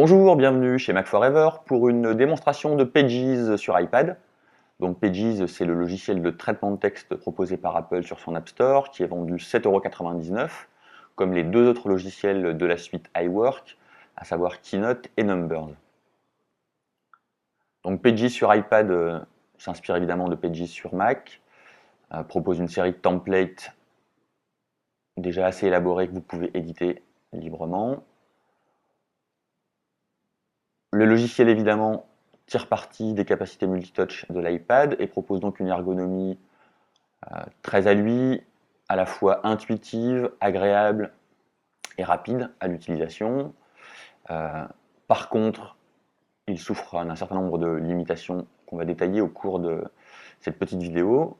Bonjour, bienvenue chez Mac Forever pour une démonstration de Pages sur iPad. Donc Pages, c'est le logiciel de traitement de texte proposé par Apple sur son App Store qui est vendu 7,99 €, comme les deux autres logiciels de la suite iWork, à savoir Keynote et Numbers. Donc Pages sur iPad s'inspire évidemment de Pages sur Mac, propose une série de templates déjà assez élaborés que vous pouvez éditer librement. Le logiciel évidemment tire parti des capacités multitouch de l'iPad et propose donc une ergonomie très à lui, à la fois intuitive, agréable et rapide à l'utilisation. Par contre, il souffre d'un certain nombre de limitations qu'on va détailler au cours de cette petite vidéo.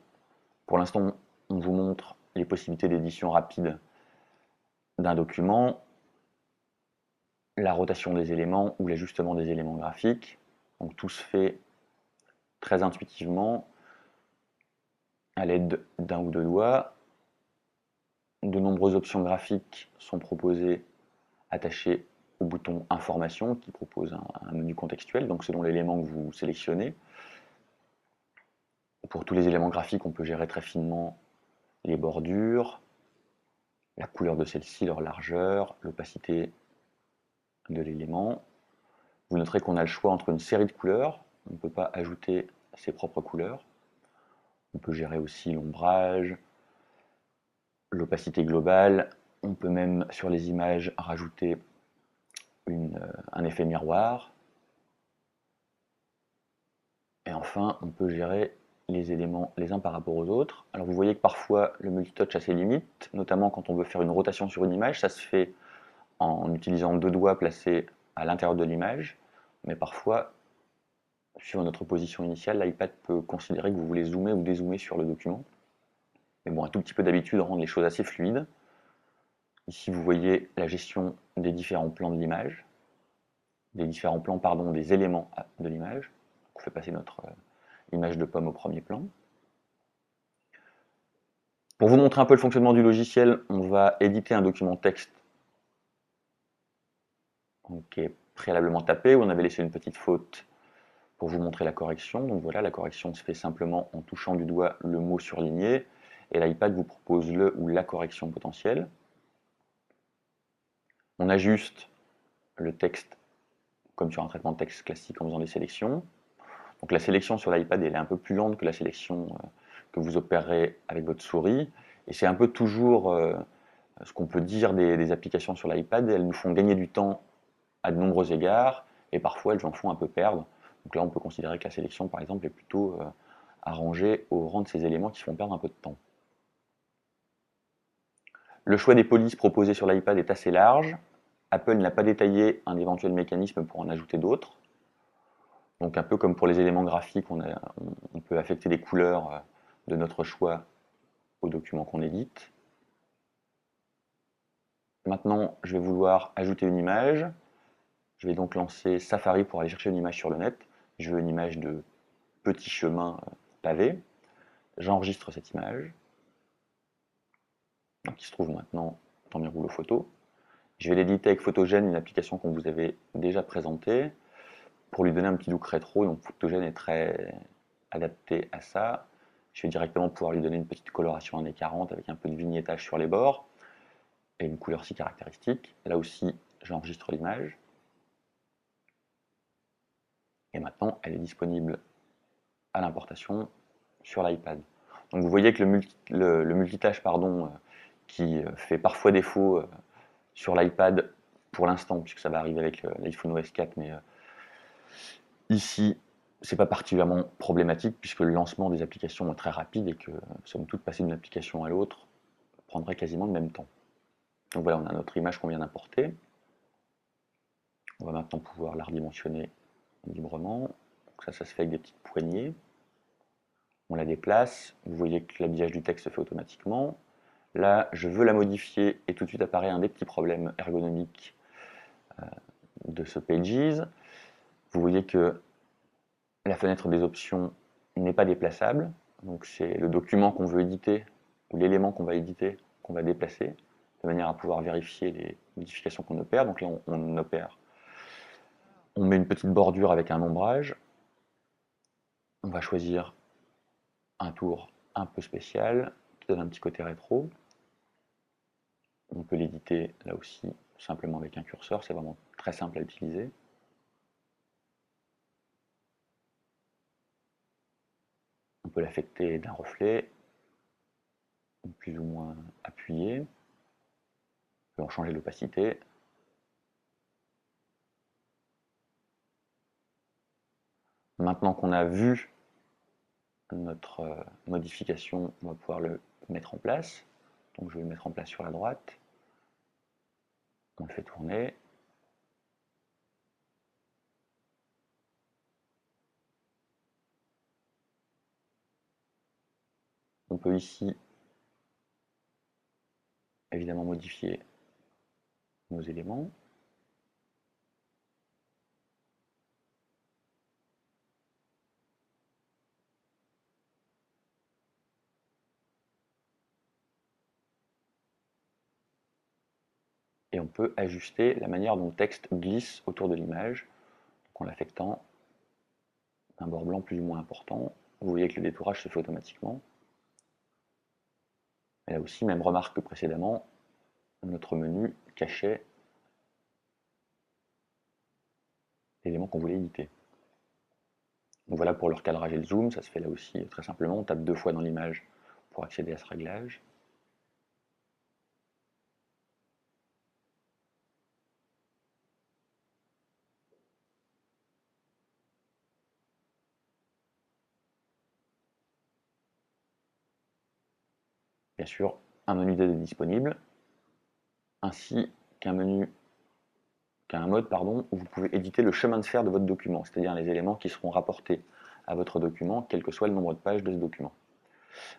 Pour l'instant, on vous montre les possibilités d'édition rapide d'un document, la rotation des éléments ou l'ajustement des éléments graphiques. Donc tout se fait très intuitivement à l'aide d'un ou deux doigts. De nombreuses options graphiques sont proposées attachées au bouton Information qui propose un menu contextuel, donc selon l'élément que vous sélectionnez. Pour tous les éléments graphiques, on peut gérer très finement les bordures, la couleur de celle-ci, leur largeur, l'opacité de l'élément. Vous noterez qu'on a le choix entre une série de couleurs, on ne peut pas ajouter ses propres couleurs. On peut gérer aussi l'ombrage, l'opacité globale. On peut même, sur les images, rajouter un effet miroir. Et enfin, on peut gérer les éléments les uns par rapport aux autres. Alors vous voyez que parfois, le multitouch a ses limites, notamment quand on veut faire une rotation sur une image. Ça se fait en utilisant deux doigts placés à l'intérieur de l'image. Mais parfois, suivant notre position initiale, l'iPad peut considérer que vous voulez zoomer ou dézoomer sur le document. Mais bon, un tout petit peu d'habitude rend les choses assez fluides. Ici, vous voyez la gestion des différents plans de l'image, des éléments de l'image. On fait passer notre image de pomme au premier plan. Pour vous montrer un peu le fonctionnement du logiciel, on va éditer un document texte qui est préalablement tapé, où on avait laissé une petite faute pour vous montrer la correction. Donc voilà, la correction se fait simplement en touchant du doigt le mot surligné, et l'iPad vous propose le ou la correction potentielle. On ajuste le texte comme sur un traitement de texte classique en faisant des sélections. Donc la sélection sur l'iPad elle est un peu plus lente que la sélection que vous opérerez avec votre souris, et c'est un peu toujours ce qu'on peut dire des applications sur l'iPad. Elles nous font gagner du temps à de nombreux égards, et parfois elles en font un peu perdre. Donc là on peut considérer que la sélection par exemple est plutôt arrangée au rang de ces éléments qui font perdre un peu de temps. Le choix des polices proposées sur l'iPad est assez large. Apple n'a pas détaillé un éventuel mécanisme pour en ajouter d'autres. Donc un peu comme pour les éléments graphiques, on peut affecter des couleurs de notre choix au document qu'on édite. Maintenant, je vais vouloir ajouter une image. Je vais donc lancer Safari pour aller chercher une image sur le net. Je veux une image de petit chemin pavé. J'enregistre cette image, qui se trouve maintenant dans mes rouleaux photos. Je vais l'éditer avec Photogene, une application qu'on vous avait déjà présentée, pour lui donner un petit look rétro. Donc Photogene est très adapté à ça. Je vais directement pouvoir lui donner une petite coloration années 40 avec un peu de vignettage sur les bords et une couleur si caractéristique. Là aussi, j'enregistre l'image. Et maintenant, elle est disponible à l'importation sur l'iPad. Donc vous voyez que le multitâche qui fait parfois défaut sur l'iPad pour l'instant, puisque ça va arriver avec l'iPhone OS 4, mais ici, c'est pas particulièrement problématique puisque le lancement des applications est très rapide et que, somme toute, passer d'une application à l'autre prendrait quasiment le même temps. Donc voilà, on a notre image qu'on vient d'importer. On va maintenant pouvoir la redimensionner librement. Donc ça se fait avec des petites poignées. On la déplace. Vous voyez que l'habillage du texte se fait automatiquement. Là, je veux la modifier et tout de suite apparaît un des petits problèmes ergonomiques de ce Pages. Vous voyez que la fenêtre des options n'est pas déplaçable. Donc c'est le document qu'on veut éditer ou l'élément qu'on va éditer qu'on va déplacer de manière à pouvoir vérifier les modifications qu'on opère. Donc là, on opère On met une petite bordure avec un ombrage. On va choisir un tour un peu spécial qui donne un petit côté rétro. On peut l'éditer là aussi simplement avec un curseur, c'est vraiment très simple à utiliser. On peut l'affecter d'un reflet, plus ou moins appuyé. On peut en changer l'opacité. Maintenant qu'on a vu notre modification, on va pouvoir le mettre en place. Donc je vais le mettre en place sur la droite. On le fait tourner. On peut ici évidemment modifier nos éléments. Et on peut ajuster la manière dont le texte glisse autour de l'image, en l'affectant un bord blanc plus ou moins important. Vous voyez que le détourage se fait automatiquement. Et là aussi, même remarque que précédemment, notre menu cachait l'élément qu'on voulait éditer. Donc voilà pour le recadrage et le zoom, ça se fait là aussi très simplement. On tape 2 fois dans l'image pour accéder à ce réglage. Bien sûr, un menu d'aide est disponible, ainsi qu'un mode où vous pouvez éditer le chemin de fer de votre document, c'est-à-dire les éléments qui seront rapportés à votre document, quel que soit le nombre de pages de ce document.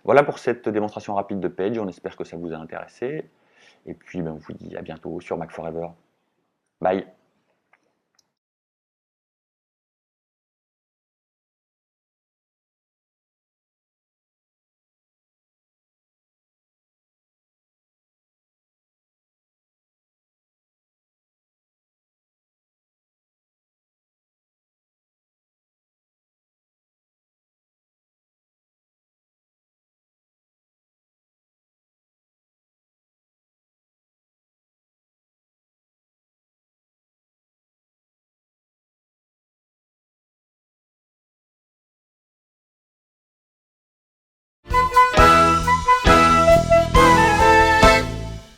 Voilà pour cette démonstration rapide de Page, on espère que ça vous a intéressé, et puis on vous dit à bientôt sur Mac Forever. Bye.